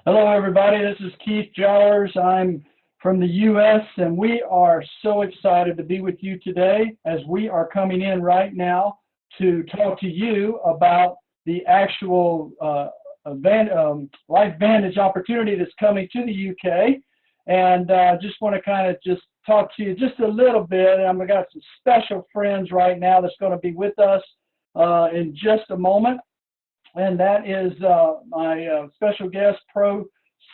Hello, everybody. This is Keith Jowers. I'm from the U.S., and we are so excited to be with you today as we are coming in right now to talk to you about the actual Life Vantage opportunity that's coming to the U.K. And just want to kind of just talk to you just a little bit. And I've got some special friends right now that's going to be with us in just a moment. And that is my special guest, Pro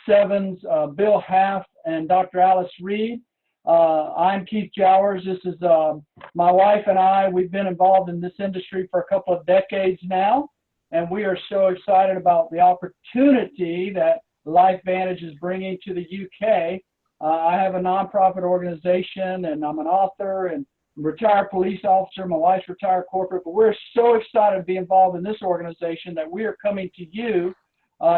7's Bill Half and Dr. Alice Reed. I'm Keith Jowers. This is my wife and I. We've been involved in this industry for a couple of decades now, and we are so excited about the opportunity that Life Vantage is bringing to the UK. I have a nonprofit organization, and I'm an author and retired police officer. My wife's retired corporate, but we're so excited to be involved in this organization that we are coming to you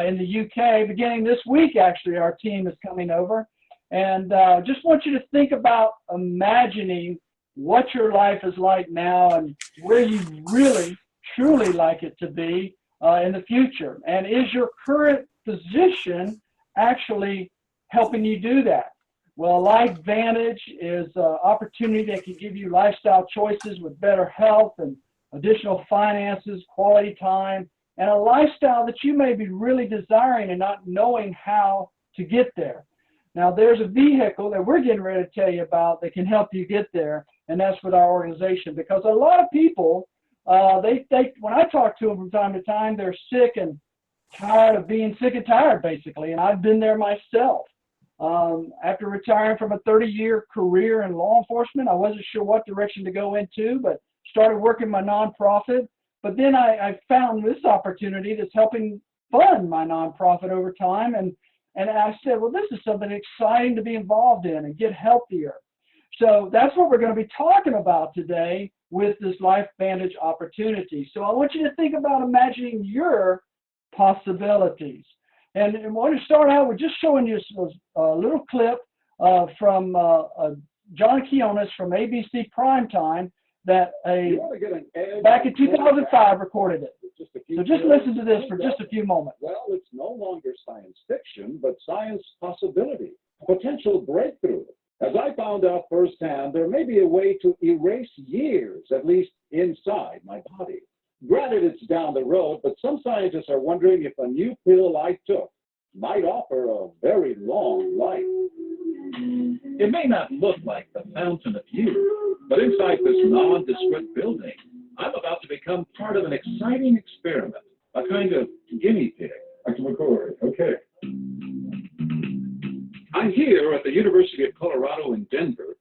in the UK beginning this week. Actually, our team is coming over, and just want you to think about imagining what your life is like now and where you really truly like it to be in the future. And is your current position actually helping you do that? Well, Life Vantage is an opportunity that can give you lifestyle choices with better health and additional finances, quality time, and a lifestyle that you may be really desiring and not knowing how to get there. Now, there's a vehicle that we're getting ready to tell you about that can help you get there, and that's with our organization. Because a lot of people, when I talk to them from time to time, they're sick and tired of being sick and tired, basically, and I've been there myself. After retiring from a 30-year career in law enforcement, I wasn't sure what direction to go into, but started working my nonprofit. But then I found this opportunity that's helping fund my nonprofit over time. And I said, well, this is something exciting to be involved in and get healthier. So that's what we're going to be talking about today with this Life Vantage opportunity. So I want you to think about imagining your possibilities. And I want to start out with just showing you a little clip from John Keonis from ABC Primetime that back in 2005 recorded it. So just listen to this for just a few moments. Well, it's no longer science fiction, but science possibility, potential breakthrough. As I found out firsthand, there may be a way to erase years, at least inside my body. Granted, it's down the road, but some scientists are wondering if a new pill I took might offer a very long life. It may not look like the fountain of youth, but inside this nondescript building, I'm about to become part of an exciting experiment, a kind of guinea pig. Dr. McCoy, okay. I'm here at the University of Colorado in Denver,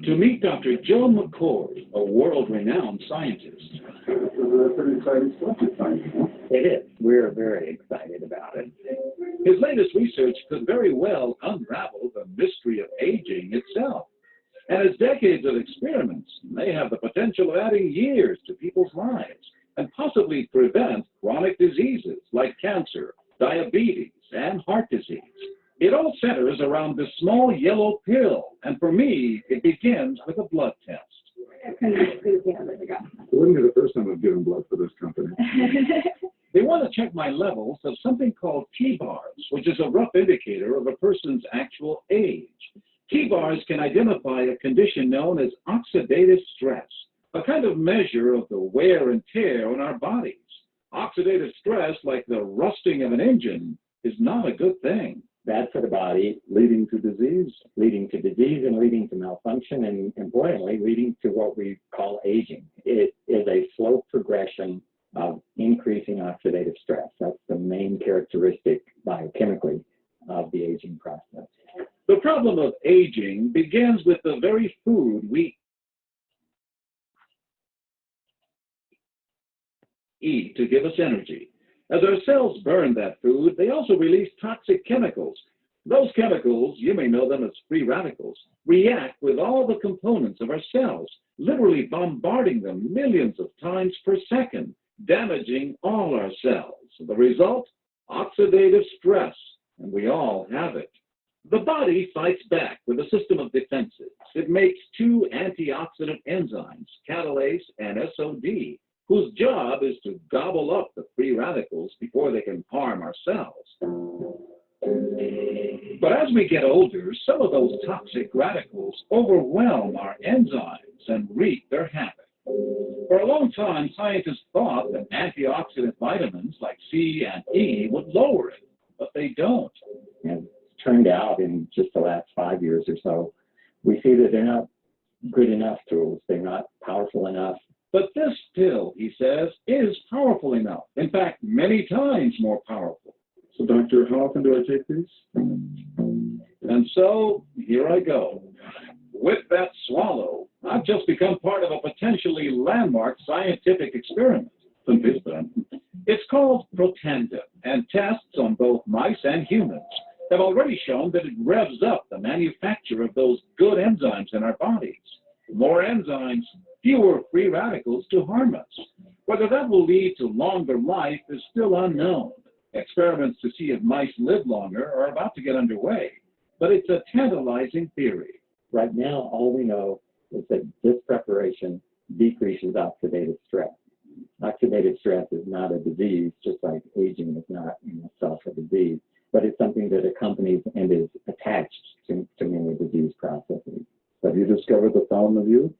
to meet Dr. Joe McCoy, a world-renowned scientist. This is a pretty exciting stuff you're finding, huh? It is. We're very excited about it. His latest research could very well unravel the mystery of aging itself. And his decades of experiments may have the potential of adding years to people's lives and possibly prevent chronic diseases like cancer, diabetes, and heart disease. It all centers around this small yellow pill, and for me, it begins with a blood test. It wouldn't be the first time I've given blood for this company. They want to check my levels of something called T-bars, which is a rough indicator of a person's actual age. T-bars can identify a condition known as oxidative stress, a kind of measure of the wear and tear on our bodies. Oxidative stress, like the rusting of an engine, is not a good thing. Bad for the body, Leading to disease. and leading to malfunction, and importantly, leading to what we call aging. It is a slow progression of increasing oxidative stress. That's the main characteristic biochemically of the aging process. The problem of aging begins with the very food we eat to give us energy. As our cells burn that food, they also release toxic chemicals. Those chemicals, you may know them as free radicals, react with all the components of our cells, literally bombarding them millions of times per second, damaging all our cells. The result? Oxidative stress, and we all have it. The body fights back with a system of defenses. It makes two antioxidant enzymes, catalase and SOD, whose job is to gobble up the free radicals before they can harm our cells. But as we get older, some of those toxic radicals overwhelm our enzymes and wreak their havoc. For a long time, scientists thought that antioxidant vitamins like C and E would lower it, but they don't. And it's turned out in just the last 5 years or so, we see that they're not good enough tools. They're not powerful enough. But this pill, he says, is powerful enough. In fact, many times more powerful. So, doctor, how often do I take these? And so, here I go. With that swallow, I've just become part of a potentially landmark scientific experiment. It's called Protandim, and tests on both mice and humans have already shown that it revs up the manufacture of those good enzymes in our bodies. More enzymes, fewer free radicals to harm us. Whether that will lead to longer life is still unknown. Experiments to see if mice live longer are about to get underway, but it's a tantalizing theory. Right now, all we know is that this preparation decreases oxidative stress. Oxidative stress is not a disease, just like aging is not in itself a disease, but it's something that accompanies and is attached to many disease processes. Have you discovered the fountain of youth?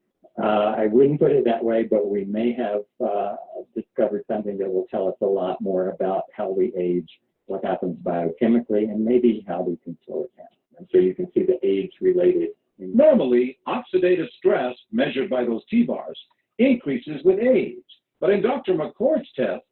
I wouldn't put it that way, but we may have discovered something that will tell us a lot more about how we age, what happens biochemically, and maybe how we can slow it down. And so you can see the age-related. Normally, oxidative stress, measured by those T-bars, increases with age. But in Dr. McCord's tests,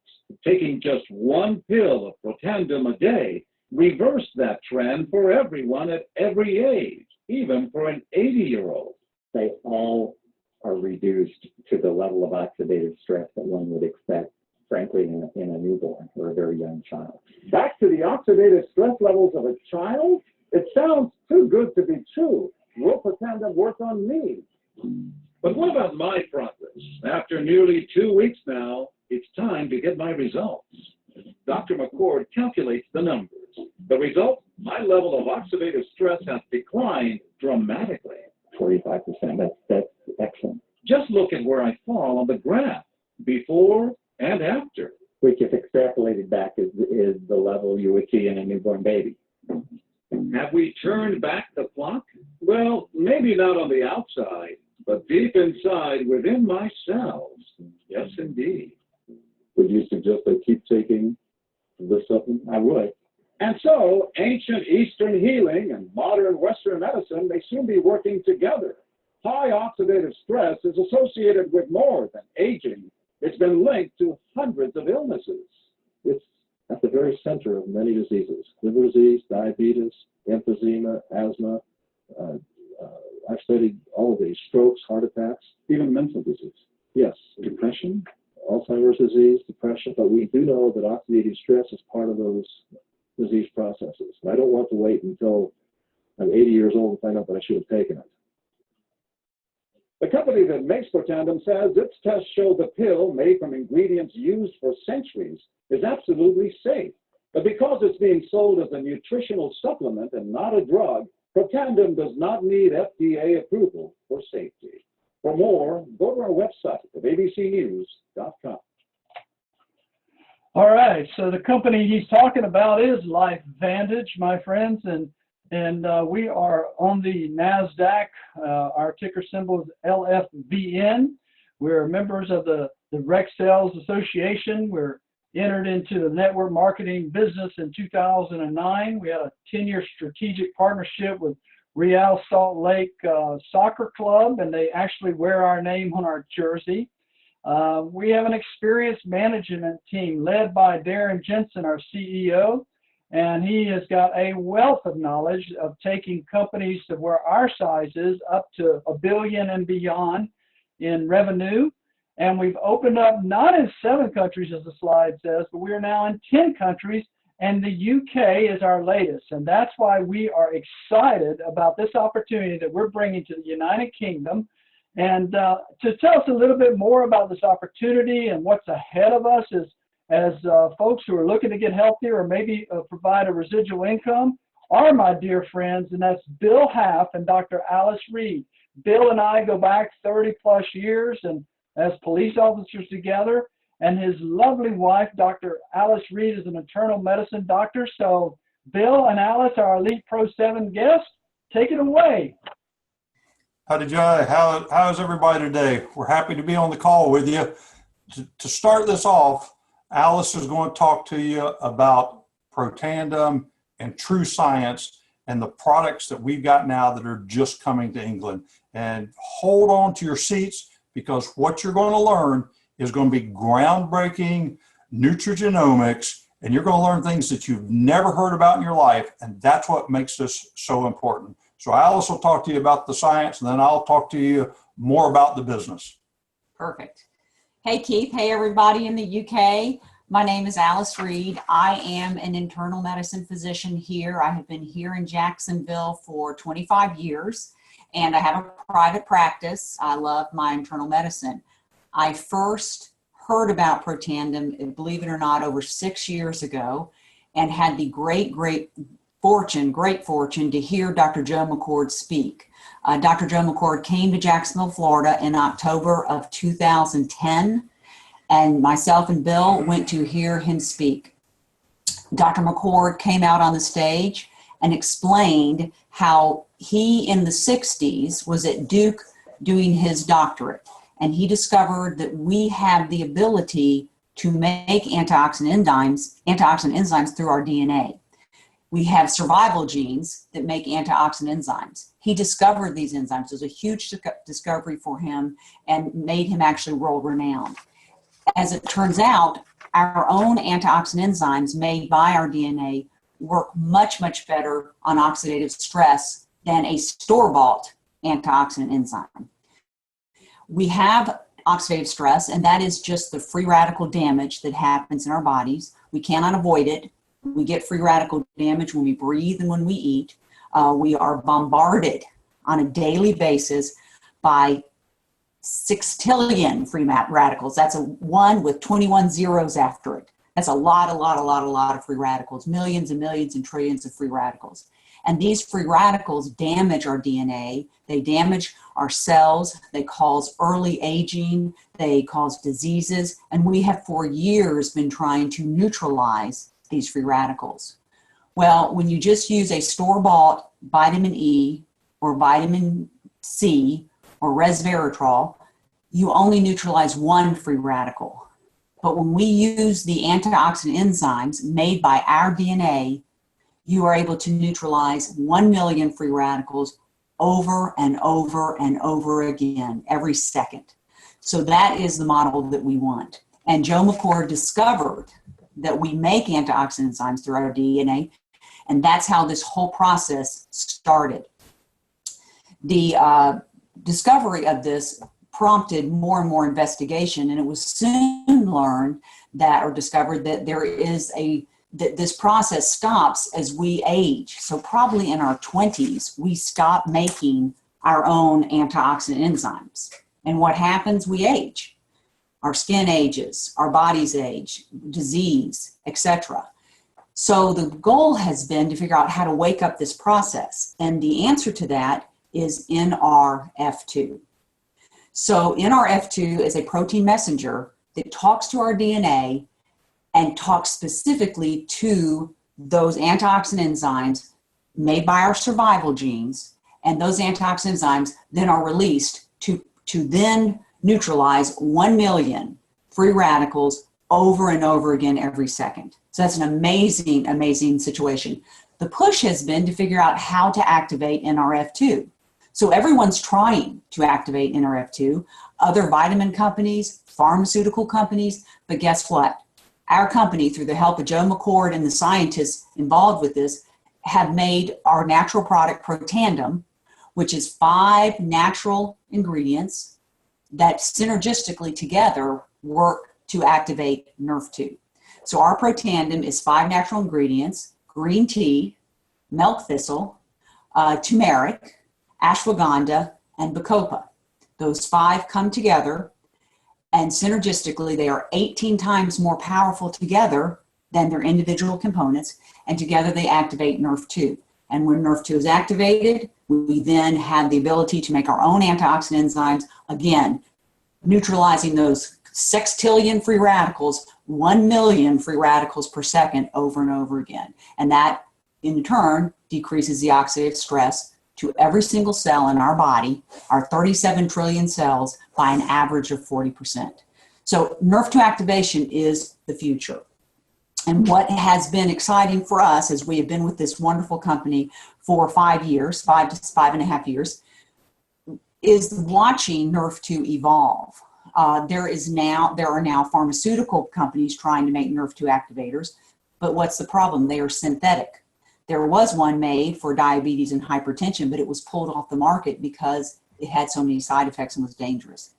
taking just one pill of Protandim a day reversed that trend for everyone at every age, even for an 80-year-old. They all are reduced to the level of oxidative stress that one would expect, frankly, in a newborn or a very young child. Back to the oxidative stress levels of a child? It sounds too good to be true. Will Protandim work on me? But what about my progress? After nearly 2 weeks now, it's time to get my results. Dr. McCord calculates the numbers. The result, my level of oxidative stress has declined dramatically. 45%, that's excellent. Just look at where I fall on the graph, before and after. Which, if extrapolated back, is the level you would see in a newborn baby. Have we turned back the clock? Well, maybe not on the outside, but deep inside within my cells. Yes, indeed. Would you suggest I keep taking this supplement? I would. And so, ancient Eastern healing and modern Western medicine may soon be working together. High oxidative stress is associated with more than aging. It's been linked to hundreds of illnesses. It's at the very center of many diseases: liver disease, diabetes, emphysema, asthma. I've studied all of these: strokes, heart attacks, even mental disease. Yes, depression, Alzheimer's disease, depression. But we do know that oxidative stress is part of those disease processes. I don't want to wait until I'm 80 years old and find out that I should have taken it. The company that makes Protandim says its tests show the pill, made from ingredients used for centuries, is absolutely safe. But because it's being sold as a nutritional supplement and not a drug, Protandim does not need FDA approval for safety. For more, go to our website at abcnews.com. All right, so the company he's talking about is Vantage, my friends, and we are on the NASDAQ. Our ticker symbol is LFVN. We're members of the Rec Sales Association. We're entered into the network marketing business in 2009. We had a 10-year strategic partnership with Real Salt Lake Soccer Club, and they actually wear our name on our jersey. We have an experienced management team led by Darren Jensen, our CEO, and he has got a wealth of knowledge of taking companies to where our size is up to $1 billion and beyond in revenue. And we've opened up not in 7 countries, as the slide says, but we are now in 10 countries, and the UK is our latest. And that's why we are excited about this opportunity that we're bringing to the United Kingdom. And to tell us a little bit more about this opportunity and what's ahead of us as folks who are looking to get healthier or maybe provide a residual income, are my dear friends, and that's Bill Half and Dr. Alice Reed. Bill and I go back 30 plus years and as police officers together, and his lovely wife, Dr. Alice Reed, is an internal medicine doctor. So Bill and Alice, our Elite Pro 7 guests, take it away. Howdy, Jay. How's everybody today? We're happy to be on the call with you. To start this off, Alice is going to talk to you about Protandim and True Science and the products that we've got now that are just coming to England. And hold on to your seats, because what you're going to learn is going to be groundbreaking nutrigenomics, and you're going to learn things that you've never heard about in your life, and that's what makes this so important. So Alice will talk to you about the science, and then I'll talk to you more about the business. Perfect. Hey, Keith. Hey, everybody in the UK. My name is Alice Reed. I am an internal medicine physician here. I have been here in Jacksonville for 25 years, and I have a private practice. I love my internal medicine. I first heard about Protandim, believe it or not, over 6 years ago, and had the great fortune to hear Dr. Joe McCord speak. Dr. Joe McCord came to Jacksonville, Florida in October of 2010, and myself and Bill went to hear him speak. Dr. McCord came out on the stage and explained how he, in the 60s, was at Duke doing his doctorate, and he discovered that we have the ability to make antioxidant enzymes through our DNA. We have survival genes that make antioxidant enzymes. He discovered these enzymes. It was a huge discovery for him and made him actually world-renowned. As it turns out, our own antioxidant enzymes made by our DNA work much, much better on oxidative stress than a store-bought antioxidant enzyme. We have oxidative stress, and that is just the free radical damage that happens in our bodies. We cannot avoid it. We get free radical damage when we breathe and when we eat. We are bombarded on a daily basis by 6 free radicals. That's a 1 with 21 zeros after it. That's a lot of free radicals, millions and millions and trillions of free radicals. And these free radicals damage our DNA. They damage our cells. They cause early aging. They cause diseases. And we have for years been trying to neutralize these free radicals. Well, when you just use a store-bought vitamin E or vitamin C or resveratrol, you only neutralize 1 free radical. But when we use the antioxidant enzymes made by our DNA, you are able to neutralize 1 million free radicals over and over and over again, every second. So that is the model that we want. And Joe McCord discovered that we make antioxidant enzymes through our DNA, and that's how this whole process started. The discovery of this prompted more and more investigation, and it was soon learned that, or discovered that that this process stops as we age. So probably in our 20s, we stop making our own antioxidant enzymes. And what happens? We age. Our skin ages, our bodies age, disease, etc. So the goal has been to figure out how to wake up this process. And the answer to that is NRF2. So NRF2 is a protein messenger that talks to our DNA and talks specifically to those antioxidant enzymes made by our survival genes. And those antioxidant enzymes then are released to then neutralize 1 million free radicals over and over again every second. So that's an amazing, amazing situation. The push has been to figure out how to activate NRF2. So everyone's trying to activate NRF2, other vitamin companies, pharmaceutical companies, but guess what? Our company, through the help of Joe McCord and the scientists involved with this, have made our natural product Protandim, which is 5 natural ingredients that synergistically together work to activate NRF2. So our Protandim is 5 natural ingredients: green tea, milk thistle, turmeric, ashwagandha, and bacopa. Those 5 come together, and synergistically they are 18 times more powerful together than their individual components, and together they activate NRF2. And when NRF2 is activated, we then have the ability to make our own antioxidant enzymes, again, neutralizing those sextillion free radicals, 1 million free radicals per second over and over again. And that, in turn, decreases the oxidative stress to every single cell in our body, our 37 trillion cells, by an average of 40%. So NRF2 activation is the future. And what has been exciting for us, as we have been with this wonderful company for 5 years, 5.5 years, is watching NRF2 evolve. There are now pharmaceutical companies trying to make NRF2 activators, but what's the problem? They are synthetic. There was one made for diabetes and hypertension, but it was pulled off the market because it had so many side effects and was dangerous.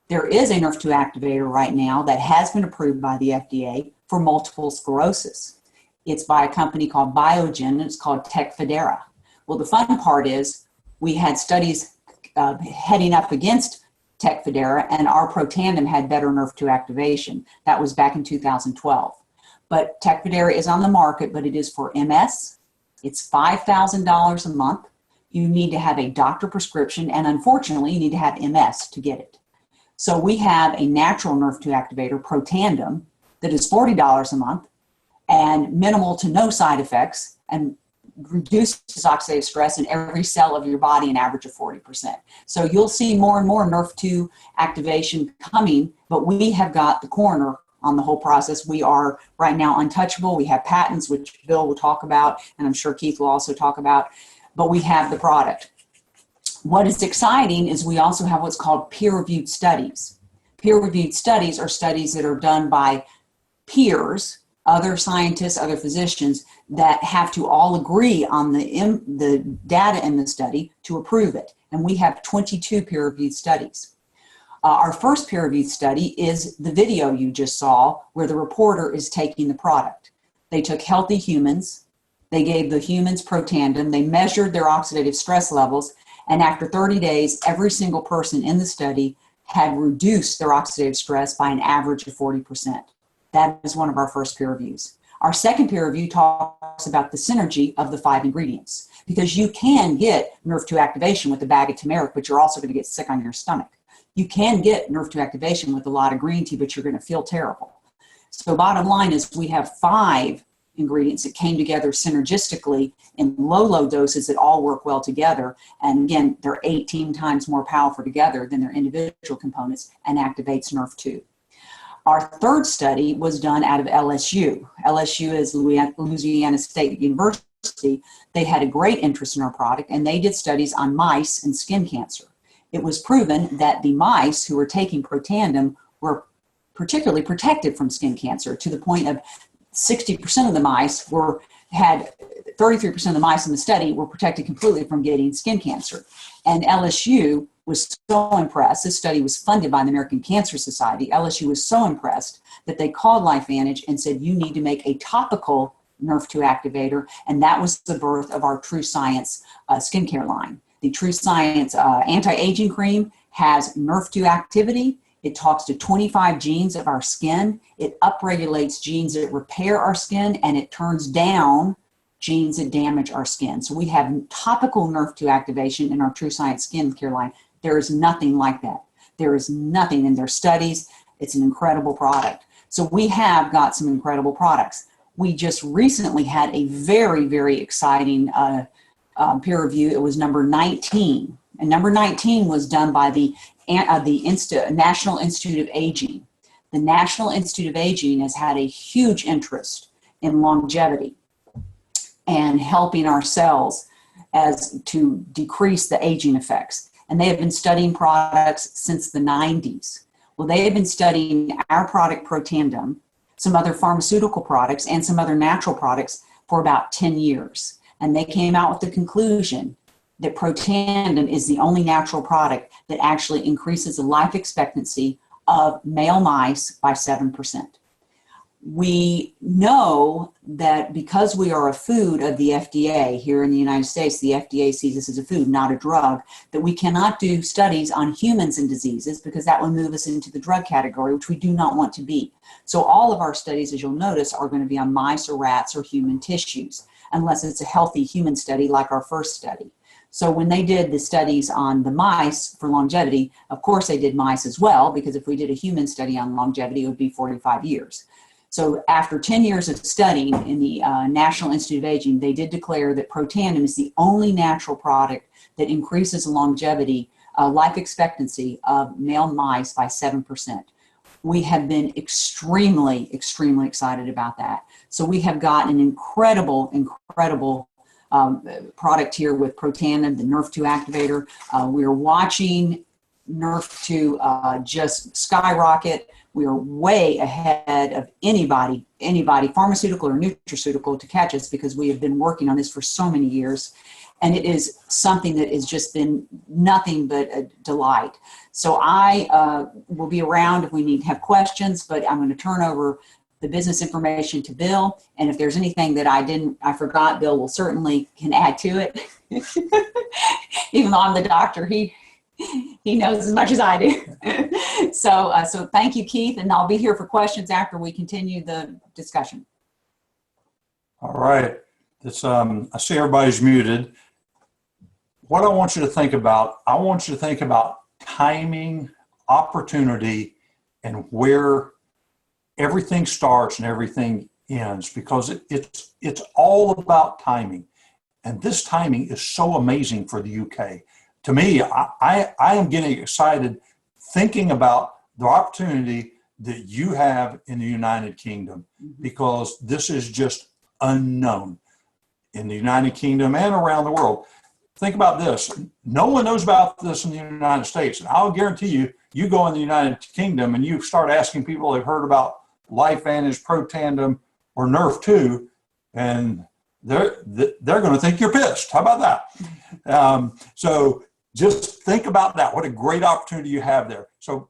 There is a NRF2 activator right now that has been approved by the FDA for multiple sclerosis. It's by a company called Biogen, and it's called Tecfidera. Well, the fun part is we had studies heading up against Tecfidera, and our Protandim had better NRF2 activation. That was back in 2012. But Tecfidera is on the market, but it is for MS. It's $5,000 a month. You need to have a doctor prescription, and unfortunately, you need to have MS to get it. So we have a natural NRF2 activator, Protandim, that is $40 a month and minimal to no side effects and reduces oxidative stress in every cell of your body, an average of 40%. So you'll see more and more NRF2 activation coming, but we have got the corner on the whole process. We are right now untouchable. We have patents, which Bill will talk about, and I'm sure Keith will also talk about, but we have the product. What is exciting is we also have what's called peer-reviewed studies. Peer-reviewed studies are studies that are done by peers, other scientists, other physicians that have to all agree on the data in the study to approve it. And we have 22 peer-reviewed studies. Our first peer-reviewed study is the video you just saw where the reporter is taking the product. They took healthy humans, they gave the humans Protandim, they measured their oxidative stress levels, and after 30 days, every single person in the study had reduced their oxidative stress by an average of 40%. That is one of our first peer reviews. Our second peer review talks about the synergy of the 5 ingredients, because you can get NRF2 activation with a bag of turmeric, but you're also going to get sick on your stomach. You can get NRF2 activation with a lot of green tea, but you're going to feel terrible. So bottom line is we have 5 ingredients that came together synergistically in low doses that all work well together. And again, they're 18 times more powerful together than their individual components and activates NRF2. Our third study was done out of LSU. LSU is Louisiana State University. They had a great interest in our product, and they did studies on mice and skin cancer. It was proven that the mice who were taking Protandim were particularly protected from skin cancer, to the point of 60% of the mice had 33% of the mice in the study were protected completely from getting skin cancer. And LSU was so impressed. This study was funded by the American Cancer Society. LSU was so impressed that they called LifeVantage and said, you need to make a topical NRF2 activator. And that was the birth of our True Science skincare line. The True Science anti-aging cream has NRF2 activity. It talks to 25 genes of our skin. It upregulates genes that repair our skin, and it turns down genes that damage our skin. So we have topical NRF2 activation in our True Science skincare line. There is nothing like that. There is nothing in their studies. It's an incredible product. So we have got some incredible products. We just recently had a very, very exciting peer review. It was number 19. And number 19 was done by the National Institute of Aging. The National Institute of Aging has had a huge interest in longevity and helping our cells as to decrease the aging effects. And they have been studying products since the 90s. Well, they have been studying our product Protandim, some other pharmaceutical products, and some other natural products for about 10 years. And they came out with the conclusion that Protandim is the only natural product that actually increases the life expectancy of male mice by 7%. We know that because we are a food of the FDA here in the United States, the FDA sees this as a food, not a drug, that we cannot do studies on humans and diseases because that would move us into the drug category, which we do not want to be. So all of our studies, as you'll notice, are going to be on mice or rats or human tissues. unless it's a healthy human study like our first study. So when they did the studies on the mice for longevity, of course they did mice as well, because if we did a human study on longevity, it would be 45 years. So after 10 years of studying in the National Institute of Aging, they did declare that Protandim is the only natural product that increases longevity, life expectancy of male mice by 7%. We have been extremely, extremely excited about that. So we have got an incredible product here with Protandim, the NRF2 activator. We're watching NRF2 just skyrocket. We are way ahead of anybody, pharmaceutical or nutraceutical, to catch us, because we have been working on this for so many years. And it is something that has just been nothing but a delight. So I will be around if we need to have questions, but I'm going to turn over the business information to Bill. And if there's anything that I forgot, Bill will certainly can add to it. Even though I'm the doctor, he knows as much as I do. So thank you, Keith, and I'll be here for questions after we continue the discussion. All right. It's, I see everybody's muted. What I want you to think about, I want you to think about timing, opportunity, and where everything starts and everything ends, because it's all about timing. And this timing is so amazing for the UK. To me, I am getting excited thinking about the opportunity that you have in the United Kingdom, because this is just unknown in the United Kingdom and around the world. Think about this. No one knows about this in the United States. And I'll guarantee you, you go in the United Kingdom and you start asking people they've heard about Vantage, Protandim, or NRF2, and they're going to think you're pissed. How about that? So just think about that. What a great opportunity you have there. So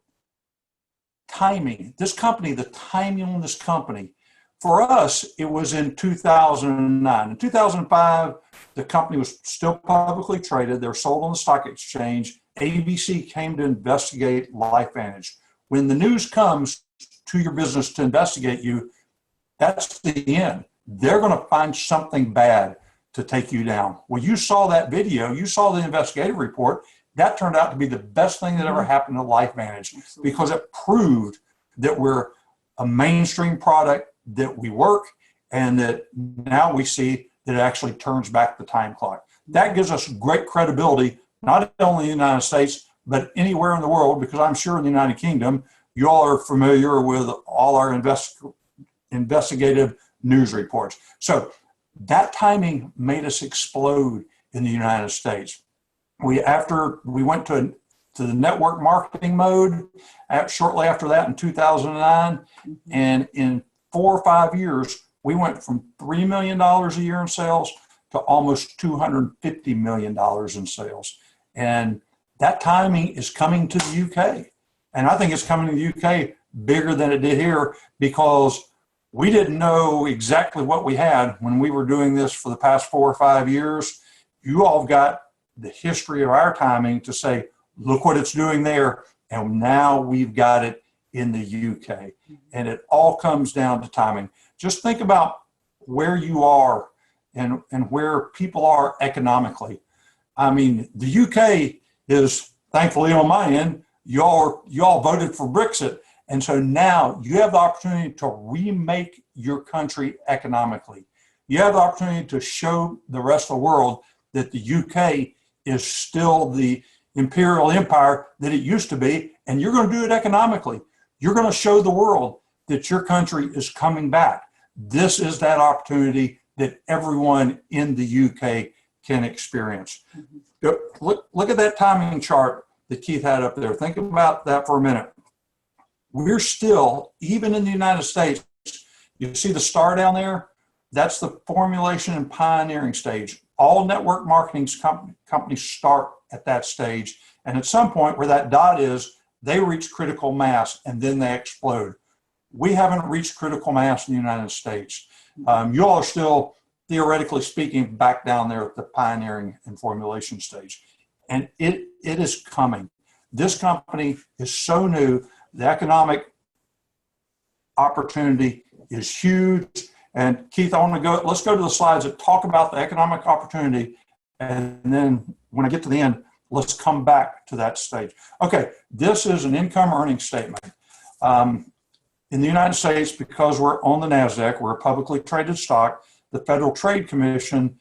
timing, this company, the timing on this company, for us, it was in 2009. In 2005, the company was still publicly traded. They were sold on the stock exchange. ABC came to investigate LifeVantage. When the news comes to your business to investigate you, that's the end. They're going to find something bad to take you down. Well, you saw that video, you saw the investigative report. That turned out to be the best thing that ever happened to LifeVantage, because it proved that we're a mainstream product, that we work, and that now we see that it actually turns back the time clock. That gives us great credibility, not only in the United States, but anywhere in the world, because I'm sure in the United Kingdom, you all are familiar with all our investigative news reports. So that timing made us explode in the United States. After we went to the network marketing mode, shortly after that in 2009, and in 4 or 5 years, we went from $3 million a year in sales to almost $250 million in sales. And that timing is coming to the UK. And I think it's coming to the UK bigger than it did here, because we didn't know exactly what we had when we were doing this for the past 4 or 5 years. You all have got the history of our timing to say, look what it's doing there. And now we've got it in the UK. And it all comes down to timing. Just think about where you are and where people are economically. I mean, the UK is, thankfully on my end, y'all voted for Brexit. And so now you have the opportunity to remake your country economically. You have the opportunity to show the rest of the world that the UK is still the imperial empire that it used to be, and you're going to do it economically. You're going to show the world that your country is coming back. This is that opportunity that everyone in the UK can experience. Look at that timing chart that Keith had up there. Think about that for a minute. We're still, even in the United States, you see the star down there? That's the formulation and pioneering stage. All network marketing companies start at that stage. And at some point where that dot is, they reach critical mass and then they explode. We haven't reached critical mass in the United States. You all are still, theoretically speaking, back down there at the pioneering and formulation stage. And it is coming. This company is so new. The economic opportunity is huge. And Keith, I want to let's go to the slides that talk about the economic opportunity. And then when I get to the end, let's come back to that stage. Okay, this is an income earnings statement. In the United States, because we're on the NASDAQ, we're a publicly traded stock, the Federal Trade Commission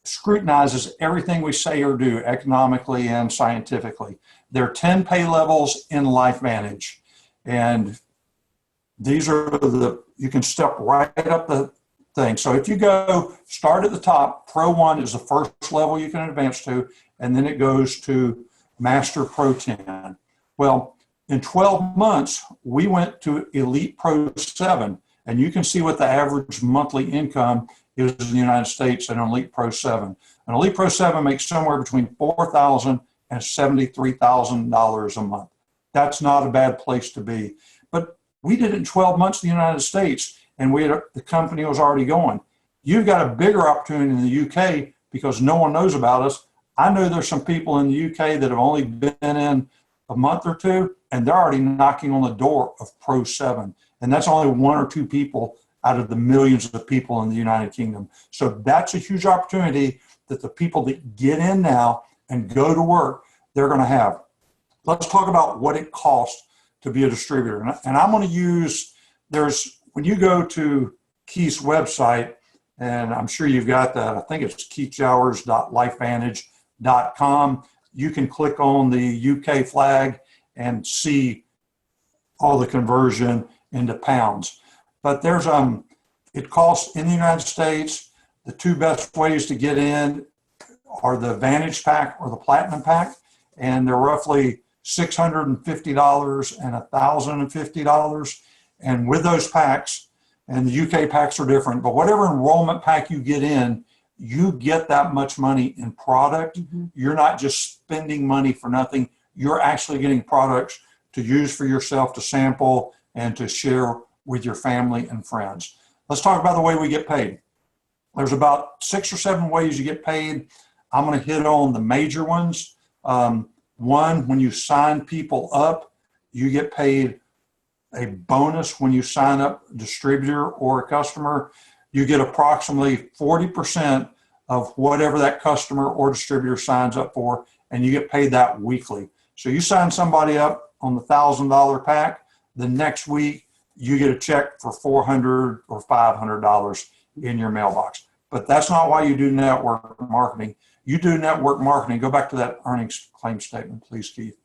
scrutinizes everything we say or do economically and scientifically. There are 10 pay levels in LifeVantage. And these are you can step right up the thing. So if you go start at the top, Pro 1 is the first level you can advance to, and then it goes to Master Pro 10. Well, in 12 months, we went to Elite Pro 7, and you can see what the average monthly income is in the United States at an Elite Pro 7. An Elite Pro 7 makes somewhere between $4,000 and $73,000 a month. That's not a bad place to be. But we did it in 12 months in the United States, and the company was already going. You've got a bigger opportunity in the UK because no one knows about us. I know there's some people in the UK that have only been in a month or two, and they're already knocking on the door of Pro 7. And that's only one or two people out of the millions of people in the United Kingdom. So that's a huge opportunity that the people that get in now and go to work, they're going to have. Let's talk about what it costs to be a distributor. And I'm going to use, when you go to Keith's website, and I'm sure you've got that, I think it's keithjowers.lifevantage.com. You can click on the UK flag and see all the conversion into pounds. But there's it costs in the United States, the two best ways to get in are the Vantage pack or the Platinum pack, and they're roughly $650 and $1,050. And with those packs, and the UK packs are different, but whatever enrollment pack you get in, you get that much money in product. Mm-hmm. You're not just spending money for nothing. You're actually getting products to use for yourself, to sample, and to share with your family and friends. Let's talk about the way we get paid. There's about 6 or 7 ways you get paid. I'm going to hit on the major ones. One, when you sign people up, you get paid a bonus when you sign up a distributor or a customer. You get approximately 40% of whatever that customer or distributor signs up for, and you get paid that weekly. So you sign somebody up on the $1,000 pack, the next week you get a check for $400 or $500 in your mailbox. But that's not why you do network marketing. You do network marketing. Go back to that earnings claim statement, please, Keith.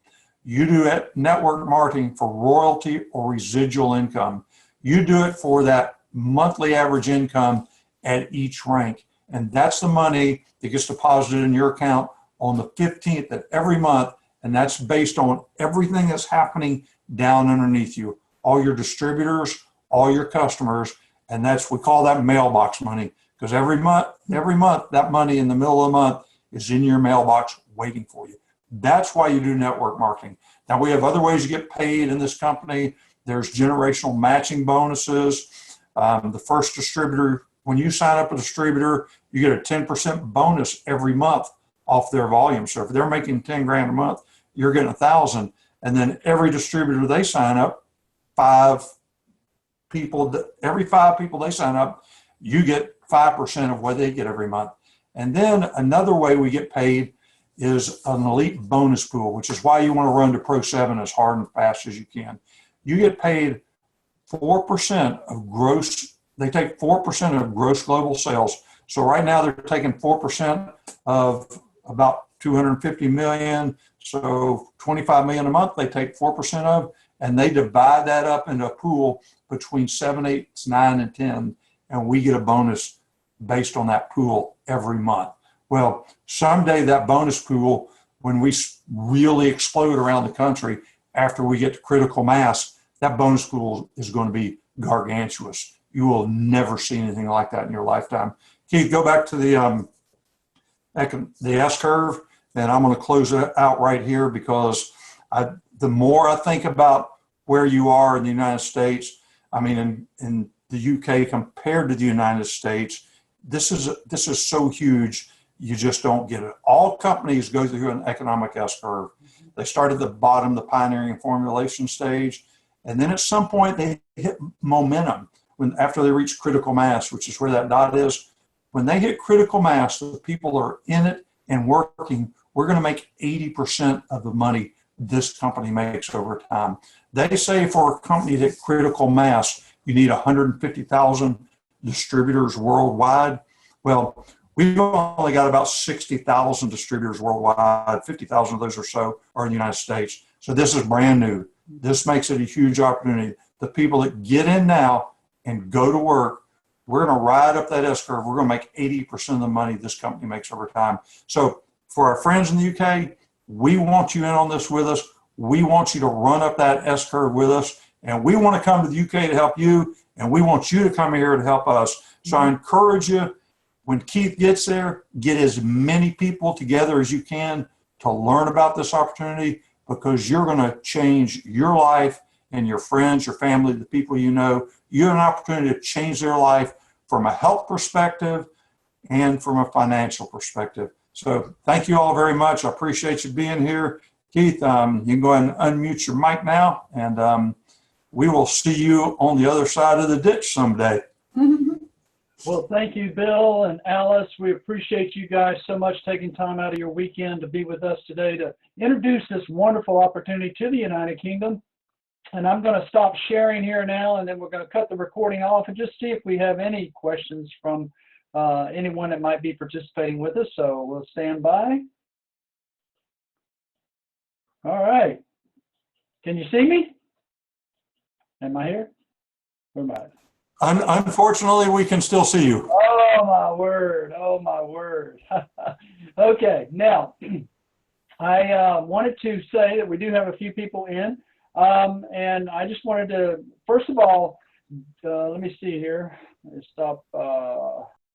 You do network marketing for royalty or residual income. You do it for that monthly average income at each rank. And that's the money that gets deposited in your account on the 15th of every month. And that's based on everything that's happening down underneath you, all your distributors, all your customers. And we call that mailbox money, because every month, that money in the middle of the month is in your mailbox waiting for you. That's why you do network marketing. Now, we have other ways you get paid in this company. There's generational matching bonuses. The first distributor, when you sign up a distributor, you get a 10% bonus every month off their volume. So if they're making 10 grand a month, you're getting 1,000. And then every distributor they sign up, every 5 people they sign up, you get 5% of what they get every month. And then another way we get paid is an elite bonus pool, which is why you want to run to Pro 7 as hard and fast as you can. You get paid 4% of gross, they take 4% of gross global sales. So right now they're taking 4% of about 250 million. So 25 million a month, they take 4% of, and they divide that up into a pool between 7, 8, 9, and 10. And we get a bonus based on that pool every month. Well, someday that bonus pool, when we really explode around the country, after we get to critical mass, that bonus pool is going to be gargantuous. You will never see anything like that in your lifetime. Keith, go back to the S curve, and I'm going to close it out right here, because the more I think about where you are in the United States, I mean, in the UK compared to the United States, this is so huge, you just don't get it. All companies go through an economic S curve. They start at the bottom, the pioneering and formulation stage, and then at some point they hit momentum, after they reach critical mass, which is where that dot is, when they hit critical mass, the people are in it and working, we're going to make 80% of the money this company makes over time. They say for a company to hit critical mass, you need 150,000 distributors worldwide. Well, we've only got about 60,000 distributors worldwide. 50,000 of those or so are in the United States. So this is brand new. This makes it a huge opportunity. The people that get in now and go to work, we're going to ride up that S curve. We're going to make 80% of the money this company makes over time. So for our friends in the UK, we want you in on this with us. We want you to run up that S curve with us. And we want to come to the UK to help you. And we want you to come here to help us. So I encourage you, when Keith gets there, get as many people together as you can to learn about this opportunity, because you're going to change your life and your friends, your family, the people you know. You have an opportunity to change their life from a health perspective and from a financial perspective. So thank you all very much. I appreciate you being here. Keith, you can go ahead and unmute your mic now, and we will see you on the other side of the ditch someday. Well, thank you, Bill and Alice. We appreciate you guys so much taking time out of your weekend to be with us today to introduce this wonderful opportunity to the United Kingdom. And I'm going to stop sharing here now, and then we're going to cut the recording off and just see if we have any questions from anyone that might be participating with us. So we'll stand by. All right. Can you see me? Am I here? Where am I? Unfortunately, we can still see you. Oh, my word. Oh, my word. Okay. Now, I wanted to say that we do have a few people in. And I just wanted to, first of all, let me see here. Let me stop